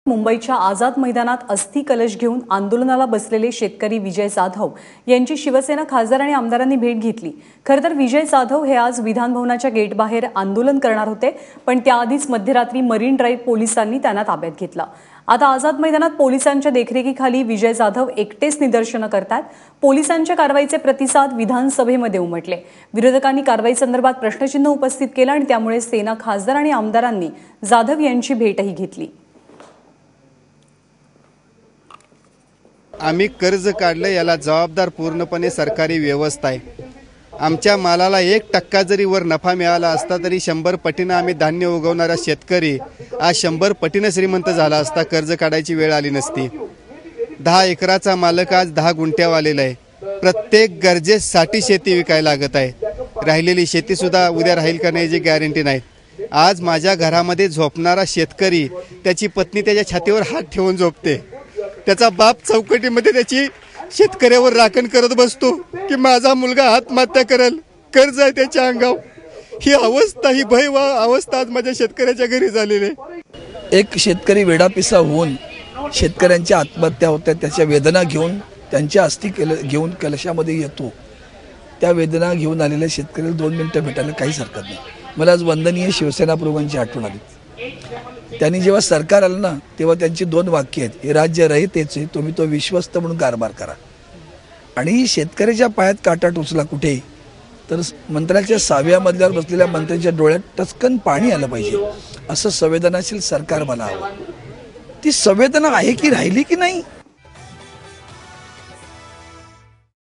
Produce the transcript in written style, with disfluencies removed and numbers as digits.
मुंबईच्या आझाद मैदानात अस्थि कलश घेऊन आंदोलनाला बसलेले शेतकरी विजय जाधव यांची शिवसेना खासदार आणि आमदारांनी भेट घेतली। खरं तर विजय जाधव हे आज विधान भवनाच्या गेट बाहेर आंदोलन करणार होते, पण त्याआधीच मध्यरात्री मरीन ड्राईव्ह पोलिसांनी त्यांना ताब्यात घेतलं। आता आझाद मैदानात पोलिसांच्या देखरेखीखाली विजय जाधव एकटेच निदर्शनं करतात। पोलिसांच्या कारवाईचे प्रतिसाद विधानसभेमध्ये उमटले। विरोधकांनी कारवाईसंदर्भात प्रश्नचिन्ह उपस्थित केलं आणि त्यामुळे सेना खासदार आणि आमदारांनी जाधव यांची भेटही घेतली। आम्ही कर्ज काढलं, याला जबाबदार पूर्णपणे सरकारी व्यवस्था आहे। आमच्या मालाला 1% जरी वर नफा मिळाला असता तरी 100 पटीने आम्ही धान्य उगवणारा शेतकरी आज 100 पटीने श्रीमंत झाला असता, कर्ज काढायची वेळ आली नसती। 10 एकराचा मालक आज 10 गुंठ्यावर आलेला आहे। प्रत्येक गरजेसाठी शेती विकायला लागत आहे। राहिलेली शेती सुद्धा उद्या राहील का नाही याची गॅरंटी नाही। आज माझ्या घरामध्ये झोपणारा शेतकरी त्याची पत्नी त्याच्या छातीवर हात ठेवून झोपते, त्याचा बाप चौकटीमध्ये त्याची शेतकऱ्यावर राखण करत बसतो की माझा मुलगा आत्महत्या करेल, कर्ज आहे त्याच्या अंगावर। ही अवस्था, ही भयावह अवस्था आज माझ्या शेतकऱ्याच्या घरी झालेली आहे। एक शेतकरी वेडापिसा होऊन शेतकऱ्यांच्या आत्महत्या होत्या, त्याच्या वेदना घेऊन त्यांच्या अस्थि घेऊन कलशामध्ये येतो। त्या वेदना घेऊन आलेल्या शेतकऱ्याला 2 मिनिटं भेटायला काहीच हरकत नाही। मला आज वंदनीय शिवसेना प्रमुखांची आठवण आली। त्यांनी जेव्हा सरकार आलं ना, तेव्हा त्यांची 2 वाक्य आहेत, हे राज्य रहितेचे, तुम्ही तो विश्वस्त म्हणून कारभार करा। आणि शेतकऱ्याच्या पायात काटा टोचला कुठे, तर मंत्र्याच्या 6व्या मजल्यावर बसलेल्या मंत्र्यांच्या डोळ्यात टचकन पाणी आलं पाहिजे, असं संवेदनाशील सरकार मला हवं। ती संवेदना आहे की राहिली की नाही